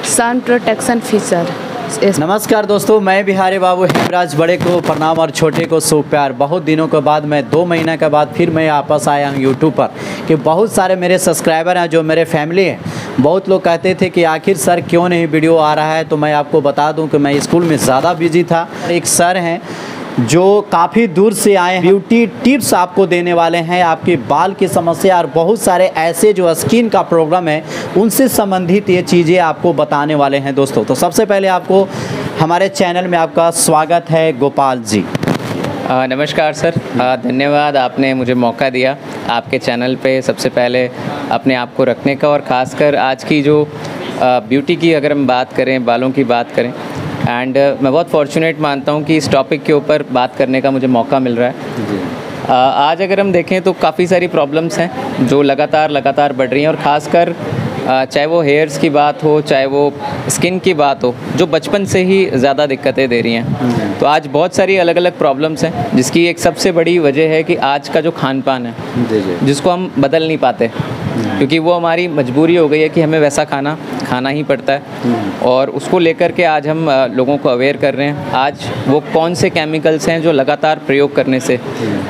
सन protection feature. नमस्कार दोस्तों, मैं बिहारी बाबू हेमराज। बड़े को प्रणाम और छोटे को शुभ प्यार। बहुत दिनों के बाद मैं 2 महीने के बाद फिर मैं वापस आया हूँ यूट्यूब पर कि बहुत सारे मेरे सब्सक्राइबर हैं जो मेरे फैमिली हैं। बहुत लोग कहते थे कि आखिर सर क्यों नहीं वीडियो आ रहा है, तो मैं आपको बता दूं कि मैं स्कूल में ज़्यादा बिजी था। एक सर हैं जो काफ़ी दूर से आए हैं, ब्यूटी टिप्स आपको देने वाले हैं, आपके बाल की समस्या और बहुत सारे ऐसे जो स्किन का प्रॉब्लम है उनसे संबंधित ये चीज़ें आपको बताने वाले हैं दोस्तों। तो सबसे पहले आपको हमारे चैनल में आपका स्वागत है गोपाल जी। नमस्कार सर, धन्यवाद आपने मुझे मौका दिया आपके चैनल पे सबसे पहले अपने आप को रखने का, और ख़ासकर आज की जो ब्यूटी की अगर हम बात करें, बालों की बात करें, एंड मैं बहुत फॉर्चुनेट मानता हूँ कि इस टॉपिक के ऊपर बात करने का मुझे मौका मिल रहा है। आज अगर हम देखें तो काफ़ी सारी प्रॉब्लम्स हैं जो लगातार बढ़ रही हैं, और ख़ासकर चाहे वो हेयर्स की बात हो, चाहे वो स्किन की बात हो, जो बचपन से ही ज़्यादा दिक्कतें दे रही हैं। तो आज बहुत सारी अलग अलग प्रॉब्लम्स हैं, जिसकी एक सबसे बड़ी वजह है कि आज का जो खान पान है जिसको हम बदल नहीं पाते, क्योंकि वो हमारी मजबूरी हो गई है कि हमें वैसा खाना ही पड़ता है। और उसको लेकर के आज हम लोगों को अवेयर कर रहे हैं। आज वो कौन से केमिकल्स हैं जो लगातार प्रयोग करने से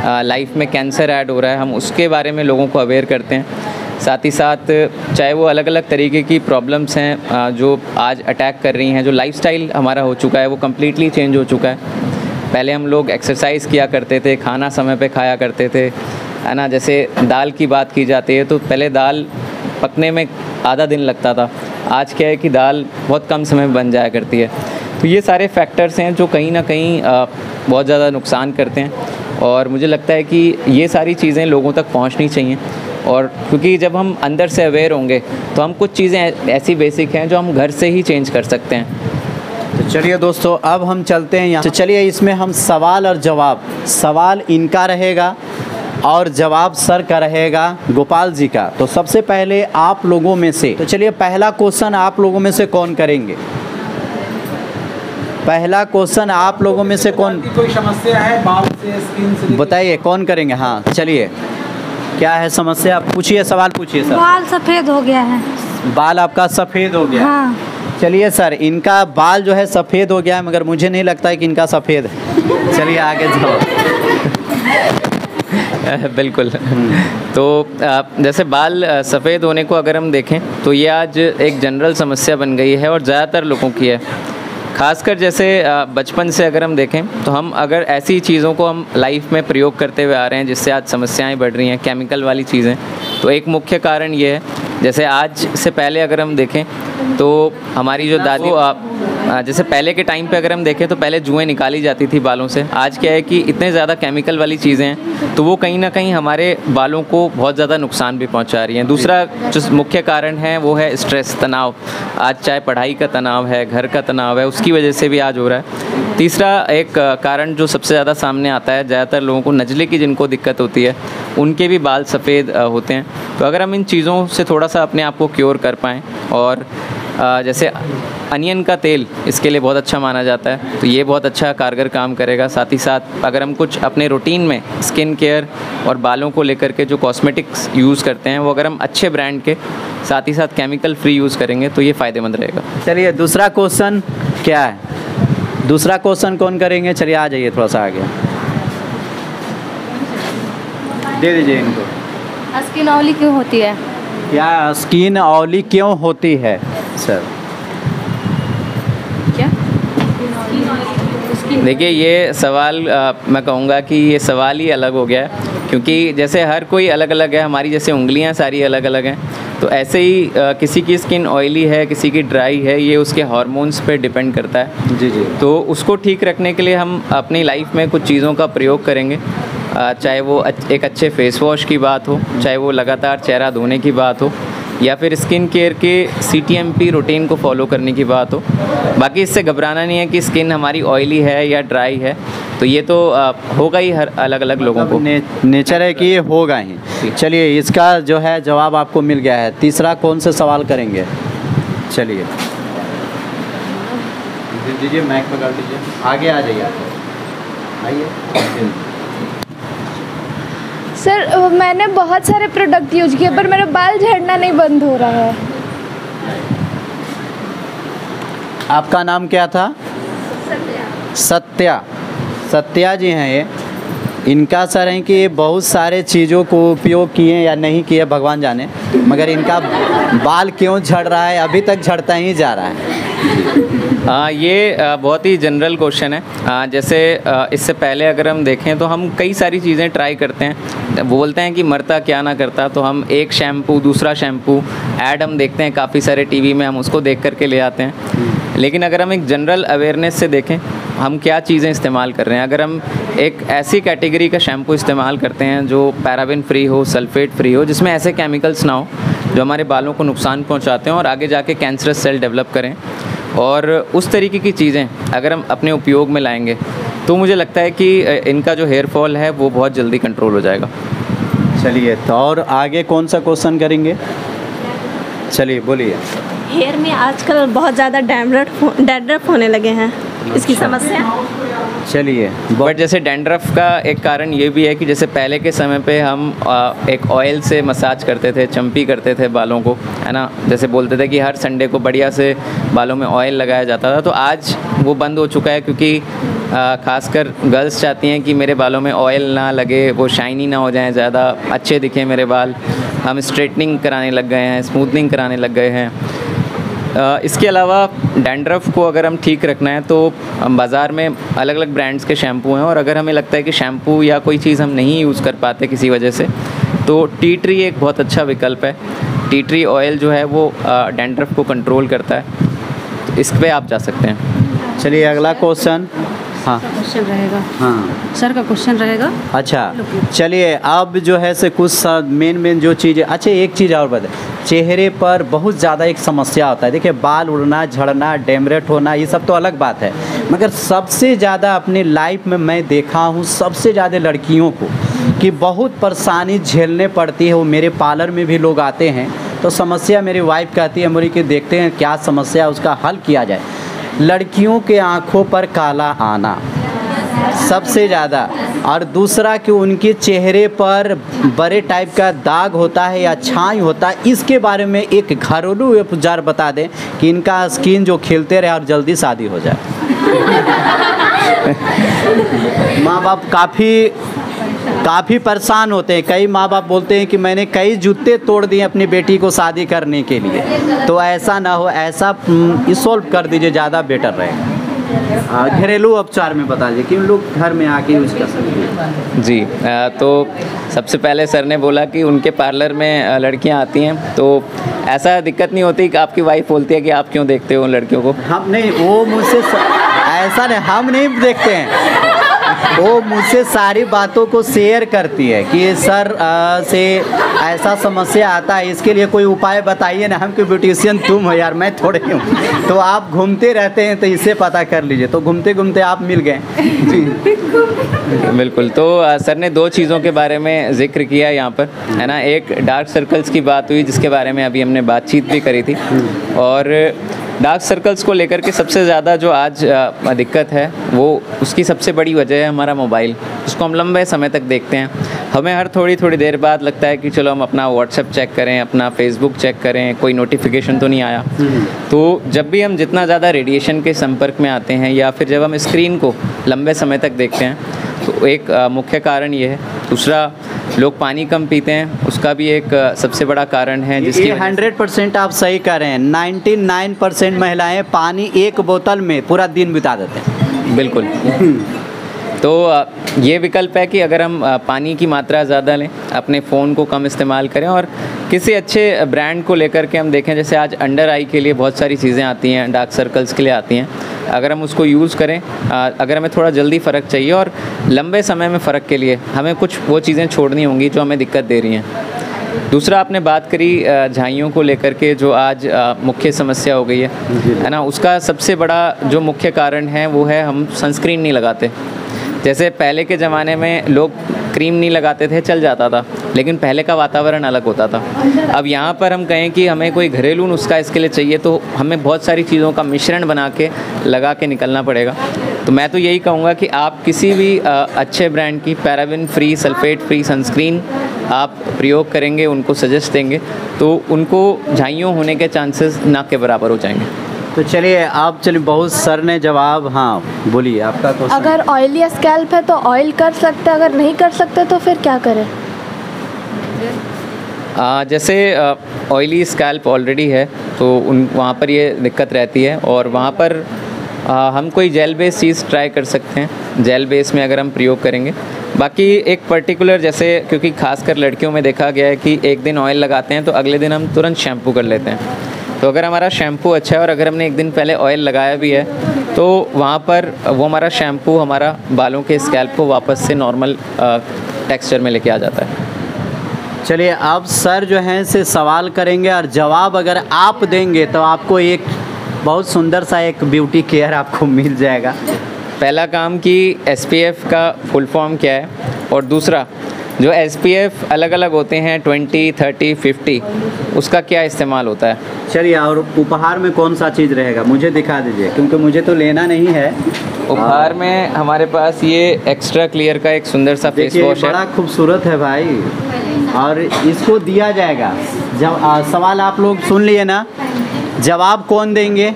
लाइफ में कैंसर ऐड हो रहा है, हम उसके बारे में लोगों को अवेयर करते हैं। साथ ही साथ चाहे वो अलग अलग तरीके की प्रॉब्लम्स हैं जो आज अटैक कर रही हैं, जो लाइफस्टाइल हमारा हो चुका है वो कम्प्लीटली चेंज हो चुका है। पहले हम लोग एक्सरसाइज किया करते थे, खाना समय पे खाया करते थे, है ना। जैसे दाल की बात की जाती है तो पहले दाल पकने में आधा दिन लगता था, आज क्या है कि दाल बहुत कम समय में बन जाया करती है। तो ये सारे फैक्टर्स हैं जो कहीं ना कहीं बहुत ज़्यादा नुकसान करते हैं, और मुझे लगता है कि ये सारी चीज़ें लोगों तक पहुंचनी चाहिए। और क्योंकि जब हम अंदर से अवेयर होंगे तो हम कुछ चीज़ें ऐसी बेसिक हैं जो हम घर से ही चेंज कर सकते हैं। तो चलिए दोस्तों, अब हम चलते हैं यहाँ। तो चलिए इसमें हम सवाल और जवाब, सवाल इनका रहेगा और जवाब सर का रहेगा, गोपाल जी का। तो सबसे पहले आप लोगों में से, तो चलिए पहला क्वेश्चन आप लोगों में से कौन करेंगे? पहला क्वेश्चन आप लोगों में से कौन? कोई समस्या है बाल से, स्किन से, बताइए कौन करेंगे? हाँ चलिए, क्या है समस्या? पूछिए, सवाल पूछिए सर। बाल सफ़ेद हो गया है। बाल आपका सफ़ेद हो गया? हाँ। चलिए सर, इनका बाल जो है सफ़ेद हो गया है, मगर मुझे नहीं लगता है कि इनका सफ़ेद है। चलिए आगे जाओ। बिल्कुल। तो जैसे बाल सफ़ेद होने को अगर हम देखें तो ये आज एक जनरल समस्या बन गई है और ज़्यादातर लोगों की है। ख़ासकर जैसे बचपन से अगर हम देखें तो हम अगर ऐसी चीज़ों को हम लाइफ में प्रयोग करते हुए आ रहे हैं जिससे आज समस्याएं बढ़ रही हैं, केमिकल वाली चीज़ें, तो एक मुख्य कारण ये है। जैसे आज से पहले अगर हम देखें तो हमारी जो दादी, जैसे पहले के टाइम पे अगर हम देखें तो पहले जुएँ निकाली जाती थी बालों से। आज क्या है कि इतने ज़्यादा केमिकल वाली चीज़ें हैं तो वो कहीं ना कहीं हमारे बालों को बहुत ज़्यादा नुकसान भी पहुंचा रही हैं। दूसरा जो मुख्य कारण है वो है स्ट्रेस, तनाव। आज चाहे पढ़ाई का तनाव है, घर का तनाव है, उसकी वजह से भी आज हो रहा है। तीसरा एक कारण जो सबसे ज़्यादा सामने आता है, ज़्यादातर लोगों को नज़ले की जिनको दिक्कत होती है उनके भी बाल सफ़ेद होते हैं। तो अगर हम इन चीज़ों से थोड़ा सा अपने आप को क्योर कर पाएँ, और जैसे अनियन का तेल इसके लिए बहुत अच्छा माना जाता है, तो ये बहुत अच्छा कारगर काम करेगा। साथ ही साथ अगर हम कुछ अपने रूटीन में स्किन केयर और बालों को लेकर के जो कॉस्मेटिक्स यूज़ करते हैं वो अगर हम अच्छे ब्रांड के, साथ ही साथ केमिकल फ्री यूज़ करेंगे तो ये फ़ायदेमंद रहेगा। चलिए दूसरा क्वेश्चन क्या है? दूसरा क्वेश्चन कौन करेंगे? चलिए आ जाइए थोड़ा सा आगे, दे दीजिए इनको। स्किन ऑयली क्यों होती है? क्या स्किन ऑयली क्यों होती है सर? क्या? देखिए ये सवाल मैं कहूँगा कि ये सवाल ही अलग हो गया है, क्योंकि जैसे हर कोई अलग अलग है, हमारी जैसे उंगलियां सारी अलग अलग हैं, तो ऐसे ही किसी की स्किन ऑयली है, किसी की ड्राई है, ये उसके हार्मोन्स पे डिपेंड करता है। जी जी। तो उसको ठीक रखने के लिए हम अपनी लाइफ में कुछ चीज़ों का प्रयोग करेंगे, चाहे वो एक अच्छे फेस वॉश की बात हो, चाहे वो लगातार चेहरा धोने की बात हो, या फिर स्किन केयर के CTMP रूटीन को फॉलो करने की बात हो। बाकी इससे घबराना नहीं है कि स्किन हमारी ऑयली है या ड्राई है, तो ये तो होगा ही हर अलग अलग लोगों को, नेचर है कि ये होगा ही। चलिए इसका जो है जवाब आपको मिल गया है। तीसरा कौन से सवाल करेंगे? चलिए दीजिए, माइक पकड़ लीजिए, आगे आ जाइए, आइए। सर मैंने बहुत सारे प्रोडक्ट यूज किए पर मेरे बाल झड़ना नहीं बंद हो रहा है। आपका नाम क्या था? सत्या। सत्या जी हैं ये। इनका सर है कि ये बहुत सारे चीज़ों को उपयोग किए या नहीं किए भगवान जाने, मगर इनका बाल क्यों झड़ रहा है, अभी तक झड़ता ही जा रहा है। ये बहुत ही जनरल क्वेश्चन है। जैसे इससे पहले अगर हम देखें तो हम कई सारी चीज़ें ट्राई करते हैं। वो बोलते हैं कि मरता क्या ना करता, तो हम एक शैम्पू दूसरा शैम्पू ऐड हम देखते हैं काफ़ी सारे टीवी में, हम उसको देख करके ले आते हैं। लेकिन अगर हम एक जनरल अवेयरनेस से देखें हम क्या चीज़ें इस्तेमाल कर रहे हैं, अगर हम एक ऐसी कैटेगरी का शैम्पू इस्तेमाल करते हैं जो पैराबिन फ्री हो, सल्फेट फ्री हो, जिसमें ऐसे केमिकल्स ना हो जो हमारे बालों को नुकसान पहुंचाते हैं और आगे जाके कैंसरस सेल डेवलप करें, और उस तरीके की चीज़ें अगर हम अपने उपयोग में लाएंगे तो मुझे लगता है कि इनका जो हेयर फॉल है वो बहुत जल्दी कंट्रोल हो जाएगा। चलिए, तो और आगे कौन सा क्वेश्चन करेंगे? चलिए बोलिए। हेयर में आजकल बहुत ज़्यादा डैंड्रफ होने लगे हैं, इसकी समस्या? चलिए, बट जैसे डैंड्रफ का एक कारण ये भी है कि जैसे पहले के समय पे हम एक ऑयल से मसाज करते थे, चम्पी करते थे बालों को, है ना, जैसे बोलते थे कि हर संडे को बढ़िया से बालों में ऑयल लगाया जाता था। तो आज वो बंद हो चुका है क्योंकि खासकर गर्ल्स चाहती हैं कि मेरे बालों में ऑयल ना लगे, वो शाइनी ना हो जाएं, ज़्यादा अच्छे दिखें मेरे बाल। हम स्ट्रेटनिंग कराने लग गए हैं, स्मूथनिंग कराने लग गए हैं। इसके अलावा डैंड्रफ को अगर हम ठीक रखना है तो बाज़ार में अलग अलग ब्रांड्स के शैम्पू हैं, और अगर हमें लगता है कि शैम्पू या कोई चीज़ हम नहीं यूज़ कर पाते किसी वजह से, तो टी ट्री एक बहुत अच्छा विकल्प है। टी ट्री ऑयल जो है वो डैंड्रफ को कंट्रोल करता है, तो इस पे आप जा सकते हैं। चलिए अगला क्वेश्चन। हाँ क्वेश्चन रहेगा, हाँ सर का क्वेश्चन रहेगा। अच्छा, चलिए अब जो है से कुछ मेन जो चीज़ है। अच्छा, एक चीज़ और बताए, चेहरे पर बहुत ज़्यादा एक समस्या होता है। देखिए, बाल उड़ना, झड़ना, डैमेज होना, ये सब तो अलग बात है, मगर सबसे ज़्यादा अपनी लाइफ में मैं देखा हूँ सबसे ज़्यादा लड़कियों को कि बहुत परेशानी झेलने पड़ती है। वो मेरे पार्लर में भी लोग आते हैं तो समस्या मेरी वाइफ कहती है मुझे कि देखते हैं क्या समस्या, उसका हल किया जाए। लड़कियों के आँखों पर काला आना सबसे ज़्यादा, और दूसरा कि उनके चेहरे पर बड़े टाइप का दाग होता है या छाई होता है। इसके बारे में एक घरेलू उपचार बता दें कि इनका स्किन जो खिलते रहे और जल्दी शादी हो जाए। माँ बाप काफ़ी परेशान होते हैं। कई माँ बाप बोलते हैं कि मैंने कई जूते तोड़ दिए अपनी बेटी को शादी करने के लिए, तो ऐसा ना हो, ऐसा सॉल्व कर दीजिए, ज़्यादा बेटर रहेगा। घरेलू उपचार में बता दीजिए कि उन लोग घर में आके यूज़ कर सकते हैं। जी, तो सबसे पहले सर ने बोला कि उनके पार्लर में लड़कियां आती हैं, तो ऐसा दिक्कत नहीं होती कि आपकी वाइफ बोलती है कि आप क्यों देखते हो उन लड़कियों को? हम नहीं, वो मुझसे ऐसा नहीं, हम नहीं देखते हैं, वो मुझसे सारी बातों को शेयर करती है कि सर से ऐसा समस्या आता है, इसके लिए कोई उपाय बताइए ना। हम कि ब्यूटिशियन तुम हो यार, मैं थोड़े हूँ, तो आप घूमते रहते हैं तो इससे पता कर लीजिए। तो घूमते घूमते आप मिल गए। जी बिल्कुल। तो सर ने दो चीज़ों के बारे में जिक्र किया यहाँ पर, है ना। एक डार्क सर्कल्स की बात हुई जिसके बारे में अभी हमने बातचीत भी करी थी, और डार्क सर्कल्स को लेकर के सबसे ज़्यादा जो आज दिक्कत है वो उसकी सबसे बड़ी वजह है हमारा मोबाइल, जिसको हम लंबे समय तक देखते हैं। हमें हर थोड़ी देर बाद लगता है कि चलो हम अपना व्हाट्सएप चेक करें, अपना फेसबुक चेक करें, कोई नोटिफिकेशन तो नहीं आया। तो जब भी हम जितना ज़्यादा रेडिएशन के संपर्क में आते हैं या फिर जब हम स्क्रीन को लंबे समय तक देखते हैं, तो एक मुख्य कारण ये है। दूसरा, लोग पानी कम पीते हैं, उसका भी एक सबसे बड़ा कारण है जिसकी 100% आप सही कह रहे हैं। 99% महिलाएं पानी एक बोतल में पूरा दिन बिता देते हैं। बिल्कुल। तो ये विकल्प है कि अगर हम पानी की मात्रा ज़्यादा लें, अपने फ़ोन को कम इस्तेमाल करें, और किसी अच्छे ब्रांड को लेकर के हम देखें, जैसे आज अंडर आई के लिए बहुत सारी चीज़ें आती हैं, डार्क सर्कल्स के लिए आती हैं, अगर हम उसको यूज़ करें, अगर हमें थोड़ा जल्दी फ़र्क चाहिए और लंबे समय में फ़र्क के लिए हमें कुछ वो चीज़ें छोड़नी होंगी जो हमें दिक्कत दे रही हैं। दूसरा, आपने बात करी झाइयों को लेकर के, जो आज मुख्य समस्या हो गई है ना। उसका सबसे बड़ा जो मुख्य कारण है वो है हम सनस्क्रीन नहीं लगाते। जैसे पहले के ज़माने में लोग क्रीम नहीं लगाते थे, चल जाता था, लेकिन पहले का वातावरण अलग होता था। अब यहाँ पर हम कहें कि हमें कोई घरेलू नुस्खा इसके लिए चाहिए, तो हमें बहुत सारी चीज़ों का मिश्रण बना के लगा के निकलना पड़ेगा। तो मैं तो यही कहूँगा कि आप किसी भी अच्छे ब्रांड की paraben free, sulphate free sunscreen आप प्रयोग करेंगे, उनको सजेस्ट देंगे, तो उनको झाइयों होने के चांसेस ना के बराबर हो जाएंगे। तो चलिए आप चलिए, बहुत सर ने जवाब, हाँ बोलिए आपका क्वेश्चन। अगर ऑयली स्कैल्प है तो ऑयल कर सकते हैं, अगर नहीं कर सकते तो फिर क्या करें? जैसे ऑयली स्कैल्प ऑलरेडी है तो वहाँ पर ये दिक्कत रहती है, और वहाँ पर हम कोई जेल बेस चीज़ ट्राई कर सकते हैं। जेल बेस में अगर हम प्रयोग करेंगे, बाकी एक पर्टिकुलर, जैसे क्योंकि खासकर लड़कियों में देखा गया है कि एक दिन ऑयल लगाते हैं तो अगले दिन हम तुरंत शैम्पू कर लेते हैं। तो अगर हमारा शैम्पू अच्छा है और अगर हमने एक दिन पहले ऑयल लगाया भी है तो वहाँ पर वो हमारा शैम्पू हमारा बालों के स्कैल्प को वापस से नॉर्मल टेक्सचर में लेके आ जाता है। चलिए अब सर जो हैं से सवाल करेंगे और जवाब अगर आप देंगे तो आपको एक बहुत सुंदर सा एक ब्यूटी केयर आपको मिल जाएगा। पहला काम कि SPF का फुल फॉर्म क्या है, और दूसरा जो SPF अलग अलग होते हैं 20, 30, 50, उसका क्या इस्तेमाल होता है। चलिए, और उपहार में कौन सा चीज़ रहेगा मुझे दिखा दीजिए, क्योंकि मुझे तो लेना नहीं है। उपहार में हमारे पास ये एक्स्ट्रा क्लियर का एक सुंदर सा फेस वॉश है। बड़ा खूबसूरत है भाई, और इसको दिया जाएगा। जब सवाल आप लोग सुन लिए ना, जवाब कौन देंगे?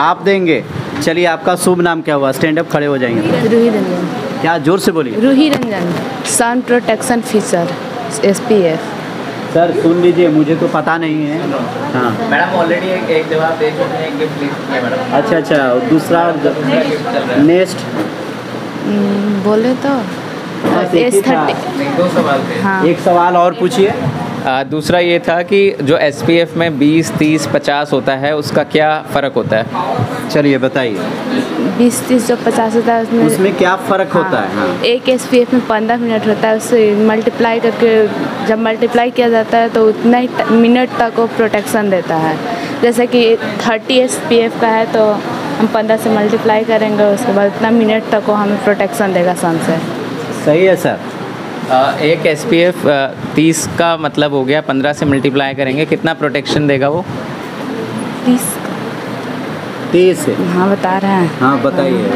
आप देंगे। चलिए, आपका शुभ नाम क्या हुआ? स्टैंड अप खड़े हो जाएंगे। रूही रंजन। क्या, जोर से बोलिए। Roohi Ranjan, sun protection feature SPF। Sir सुन लीजिए, मुझे तो पता नहीं है। हाँ मैडम ऑलरेडी एक जवाब दे चुके हैं, एक गिफ्ट ले चुके हैं मैडम। अच्छा, दूसरा नेक्स्ट बोले तो S30। दो सवाल थे। हाँ, एक सवाल और पूछिए। दूसरा ये था कि जो SPF में 20, 30, 50 होता है उसका क्या फ़र्क होता है। चलिए बताइए, 20, 30 जो 50 होता है उसमें क्या फ़र्क होता है? हाँ। एक SPF में 15 मिनट होता है, उससे मल्टीप्लाई करके जब मल्टीप्लाई किया जाता है तो उतना ही मिनट तक वो प्रोटेक्शन देता है। जैसे कि 30 SPF का है तो हम 15 से मल्टीप्लाई करेंगे, उसके बाद उतना मिनट तक वो हमें प्रोटेक्शन देगा सन से। सही है सर। एक SPF 30 का मतलब हो गया, 15 से मल्टीप्लाई करेंगे कितना प्रोटेक्शन देगा वो? 30। हाँ बता रहे हैं। हाँ बताइए।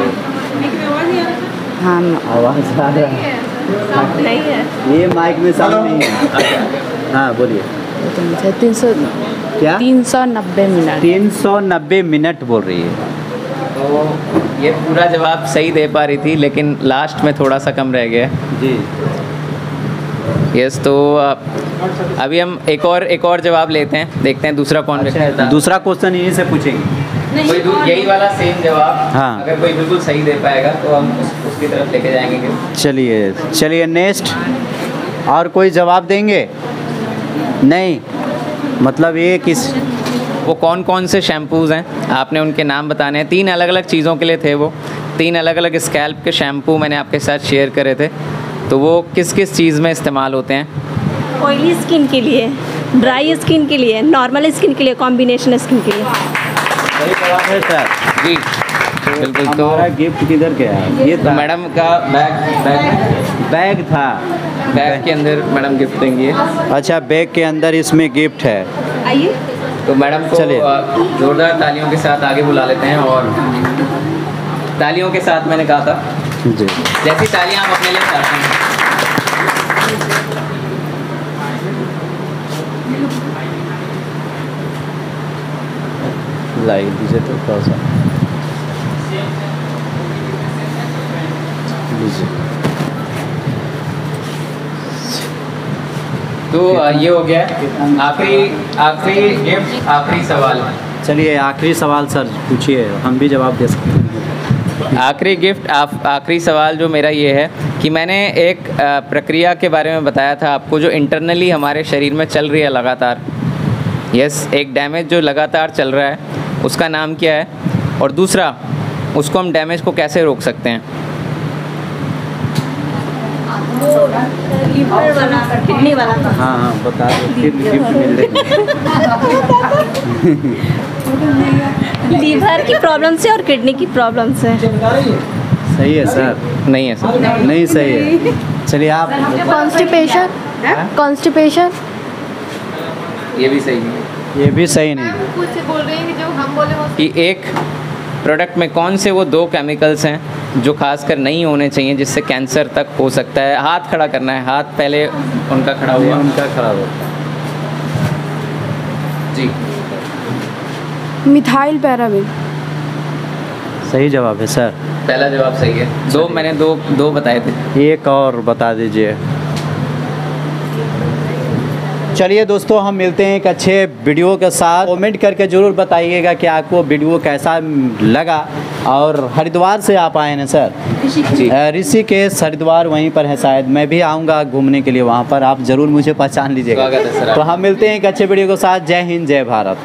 हाँ, आवाज़ आ रहा है, नहीं है। ये माइक में साउंड नहीं है। हाँ बोलिए। 300 क्या? 390 मिनट। 390 मिनट बोल रही है। तो ये पूरा जवाब सही दे पा रही थी, लेकिन लास्ट में थोड़ा सा कम रह गया है। जी यस, तो अभी हम एक और जवाब लेते हैं, देखते हैं दूसरा कौन अच्छा, दूसरा क्वेश्चन यहीं से पूछेंगे। कोई यही वाला सेम जवाब, हाँ। अगर कोई बिल्कुल सही दे पाएगा तो हम उसकी तरफ लेके जाएंगे। चलिए नेक्स्ट। और कोई जवाब देंगे? नहीं, मतलब ये किस, वो कौन कौन से शैम्पूज़ हैं आपने उनके नाम बताने हैं। 3 अलग अलग चीज़ों के लिए थे वो, 3 अलग अलग स्कैल्प के शैम्पू मैंने आपके साथ शेयर करे थे। तो वो किस किस चीज़ में इस्तेमाल होते हैं? ऑयली स्किन के लिए, ड्राई स्किन के लिए, नॉर्मल स्किन के लिए, कॉम्बिनेशन स्किन के लिए। सही जवाब है सर। जी बिल्कुल। तो हमारा गिफ्ट किधर गया? ये तो मैडम का बैग था। बैग के अंदर मैडम गिफ्ट देंगी। अच्छा, बैग के अंदर इसमें गिफ्ट है। आइए। तो मैडम को चलिए। जोरदार तालियों के साथ आगे बुला लेते हैं, और तालियों के साथ मैंने कहा था, जी जैसी तालियां आप अपने लिए चाहते हैं। लाइक दीजिए तो थोड़ा सा लीजिए। तो ये हो गया आखिरी गिफ्ट, आखिरी सवाल। चलिए आखिरी सवाल सर पूछिए, हम भी जवाब दे सकते हैं। आखिरी गिफ्ट, आखिरी सवाल जो मेरा ये है कि मैंने एक प्रक्रिया के बारे में बताया था आपको, जो इंटरनली हमारे शरीर में चल रही है लगातार। यस, एक डैमेज जो लगातार चल रहा है उसका नाम क्या है, और दूसरा उसको हम डैमेज को कैसे रोक सकते हैं। लीवर वाला, किडनी वाला। हाँ बता दो, फिर गिफ्ट मिल जाएगी। लीवर की प्रॉब्लम से और किडनी की प्रॉब्लम से। सही है सर? नहीं है सर। नहीं सही है। चलिए आप। कॉन्स्टिपेशन। ये भी सही है। ये भी सही नहीं। कुछ बोल रहे हैं जो हम बोले वो कि एक प्रोडक्ट में कौन से वो 2 केमिकल्स हैं जो खासकर नहीं होने चाहिए, जिससे कैंसर तक हो सकता है। हाथ खड़ा करना है, हाथ पहले उनका खड़ा हुआ। उनका खड़ा हुआ। जी मिथाइल पैराबिन। सही जवाब है सर। पहला जवाब सही है। मैंने दो बताए थे। एक और बता दीजिए। चलिए दोस्तों, हम मिलते हैं एक अच्छे वीडियो के साथ। कमेंट करके ज़रूर बताइएगा कि आपको वीडियो कैसा लगा। और हरिद्वार से आप आए हैं सर? ऋषिकेश हरिद्वार वहीं पर है शायद। मैं भी आऊँगा घूमने के लिए वहाँ पर, आप ज़रूर मुझे पहचान लीजिएगा। स्वागत है सर। तो हम मिलते हैं एक अच्छे वीडियो के साथ। जय हिंद, जय भारत।